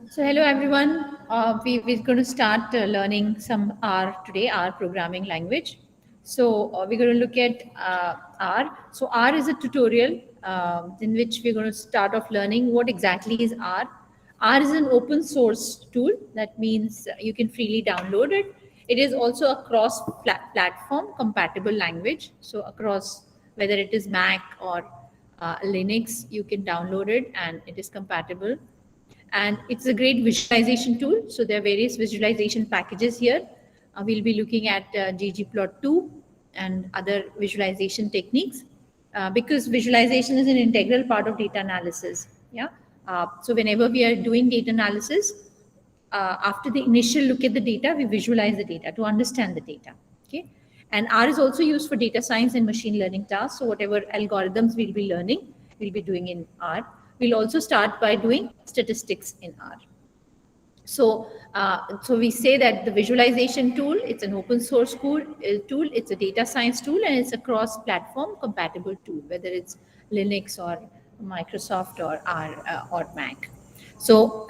So hello everyone. We're going to start learning some R today, R programming language. So we're going to look at R. So R is a tutorial in which we're going to start off learning what exactly is R. R is an open source tool. That means you can freely download it. It is also a cross platform compatible language. So across whether it is Mac or Linux, you can download it and it is compatible, and it's a great visualization tool. So there are various visualization packages here. We'll be looking at ggplot2 and other visualization techniques, because visualization is an integral part of data analysis. Yeah. So whenever we are doing data analysis, after the initial look at the data, we visualize the data to understand the data. Okay. And R is also used for data science and machine learning tasks. So whatever algorithms we'll be learning, we'll be doing in R. We'll also start by doing statistics in R. So, so we say that the visualization tool, it's an open source tool, it's a data science tool, and it's a cross-platform compatible tool, whether it's Linux or Microsoft or R or Mac. So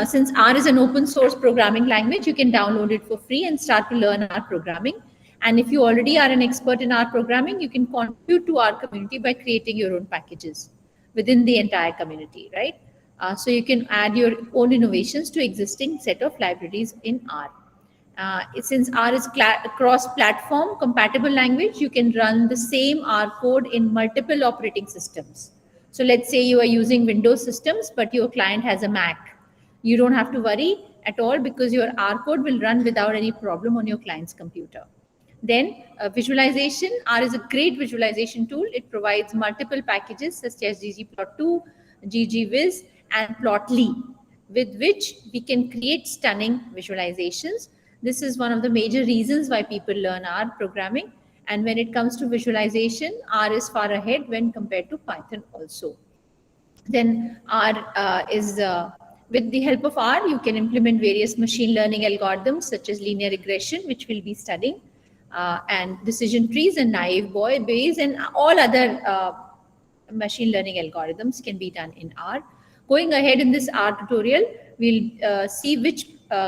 since R is an open source programming language, you can download it for free and start to learn R programming. And if you already are an expert in R programming, you can contribute to our community by creating your own packages within the entire community, right? So you can add your own innovations to existing set of libraries in R. Since R is cross-platform compatible language, you can run the same R code in multiple operating systems. So let's say you are using Windows systems, but your client has a Mac. You don't have to worry at all because your R code will run without any problem on your client's computer. Then visualization. R is a great visualization tool. It provides multiple packages such as ggplot2, ggviz, and plotly, with which we can create stunning visualizations. This is one of the major reasons why people learn R programming. And when it comes to visualization, R is far ahead when compared to Python also. Then R with the help of R, you can implement various machine learning algorithms such as linear regression, which we'll be studying, and decision trees and naive Bayes, and all other machine learning algorithms can be done in R. Going ahead in this R tutorial, we'll see which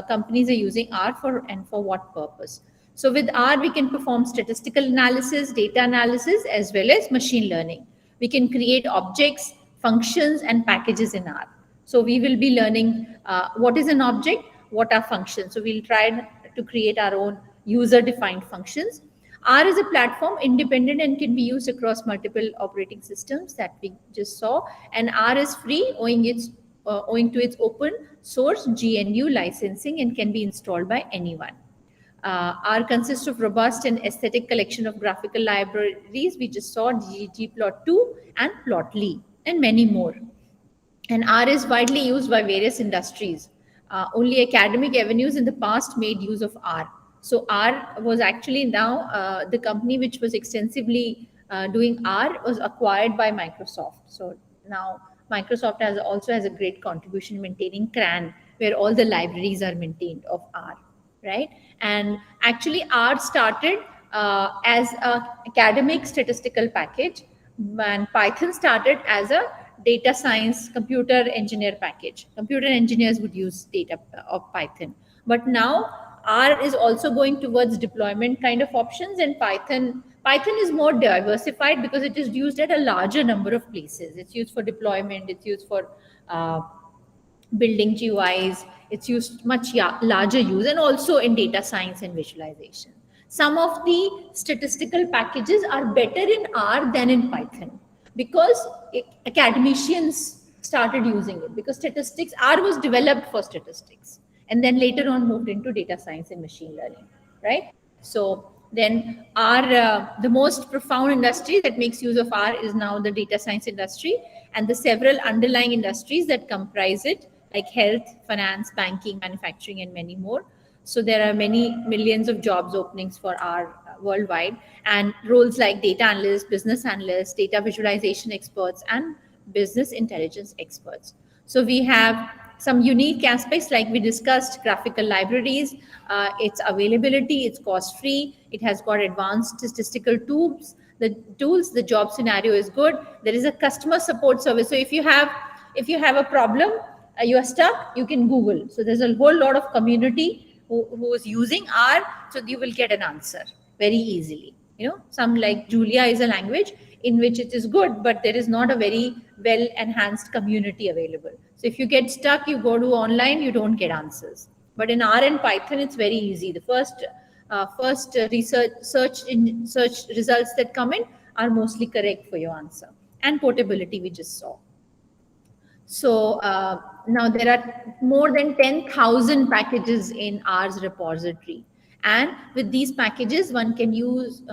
companies are using R for and for what purpose. So with R, we can perform statistical analysis, data analysis, as well as machine learning. We can create objects, functions, and packages in R. So we will be learning what is an object, what are functions. So we'll try to create our own user-defined functions. R is a platform independent and can be used across multiple operating systems that we just saw. And R is free owing to its open source GNU licensing and can be installed by anyone. R consists of robust and aesthetic collection of graphical libraries. We just saw ggplot2 and plotly and many more. And R is widely used by various industries. Only academic avenues in the past made use of R. So R was actually now the company which was extensively doing R was acquired by Microsoft. So now Microsoft also has a great contribution maintaining CRAN, where all the libraries are maintained of R, right? And actually R started as a academic statistical package, and Python started as a data science computer engineer package. Computer engineers would use data of Python, but now R is also going towards deployment kind of options, and Python is more diversified because it is used at a larger number of places. It's used for deployment, it's used for building GUIs, it's used much larger use, and also in data science and visualization. Some of the statistical packages are better in R than in Python because academicians started using it, because statistics, R was developed for statistics and then later on moved into data science and machine learning, right? So then the most profound industry that makes use of R is now the data science industry, and the several underlying industries that comprise it, like health, finance, banking, manufacturing, and many more. So there are many millions of jobs openings for R worldwide, and roles like data analyst, business analyst, data visualization experts, and business intelligence experts. So we have some unique aspects like we discussed: graphical libraries, its availability, it's cost free, it has got advanced statistical tools, the tools. The job scenario is good. There is a customer support service. So if you have a problem, you are stuck, you can Google. So there's a whole lot of community who is using R, so you will get an answer very easily. Some like Julia is a language in which it is good, but there is not a very well enhanced community available. So if you get stuck, you go to online, you don't get answers. But in R and Python, it's very easy. The first search results that come in are mostly correct for your answer. And portability we just saw. So now there are more than 10,000 packages in R's repository. And with these packages, one can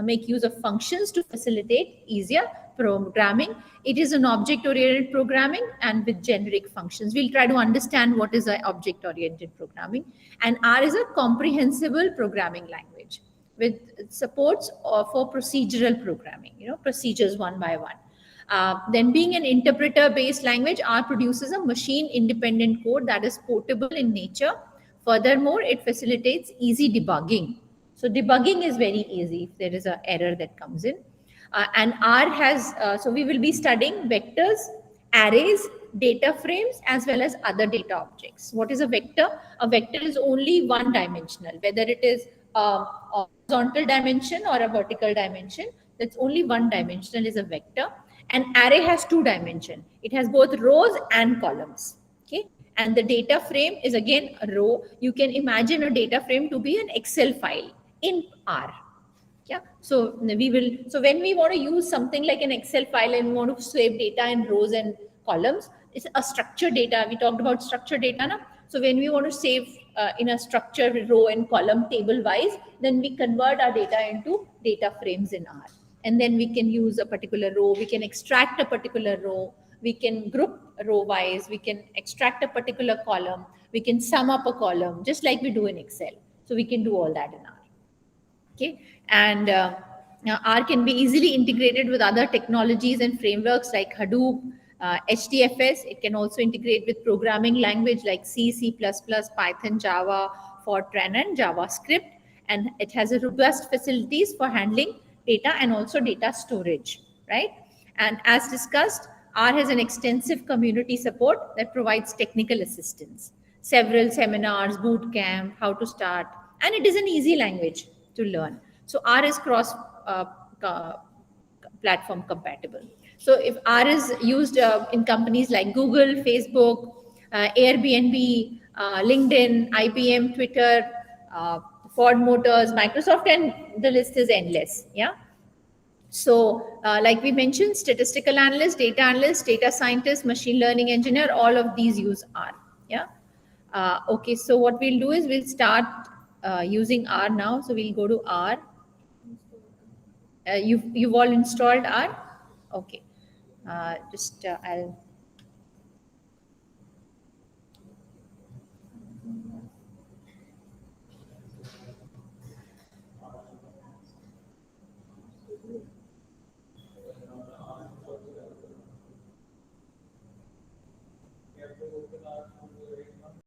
make use of functions to facilitate easier programming. It is an object-oriented programming and with generic functions. We'll try to understand what is an object-oriented programming. And R is a comprehensible programming language with supports for procedural programming, procedures one by one. Then being an interpreter-based language, R produces a machine-independent code that is portable in nature. Furthermore, it facilitates easy debugging. So debugging is very easy if there is an error that comes in. And R has, so we will be studying vectors, arrays, data frames, as well as other data objects. What is a vector? A vector is only one dimensional, whether it is a horizontal dimension or a vertical dimension. That's only one dimensional is a vector. An array has two dimensions. It has both rows and columns. Okay. And the data frame is again a row. You can imagine a data frame to be an Excel file in R. Yeah. So when we want to use something like an Excel file and we want to save data in rows and columns, it's a structured data. We talked about structured data now. So when we want to save in a structured row and column table wise, then we convert our data into data frames in R. And then we can use a particular row. We can extract a particular row. We can group row wise. We can extract a particular column. We can sum up a column just like we do in Excel. So we can do all that in R. Okay, and now R can be easily integrated with other technologies and frameworks like Hadoop, HDFS. It can also integrate with programming language like C, C++, Python, Java, Fortran, and JavaScript. And it has a robust facilities for handling data and also data storage, right? And as discussed, R has an extensive community support that provides technical assistance, several seminars, boot camp, how to start, and it is an easy language to learn. So R is cross platform compatible. So if R is used in companies like Google, Facebook, Airbnb, LinkedIn, IBM, Twitter, Ford Motors, Microsoft, and the list is endless. Yeah. So like we mentioned, statistical analyst, data scientist, machine learning engineer, all of these use R. Yeah. Okay, so what we'll do is we'll start using R now. So we'll go to R. You've all installed R? Okay. I'll.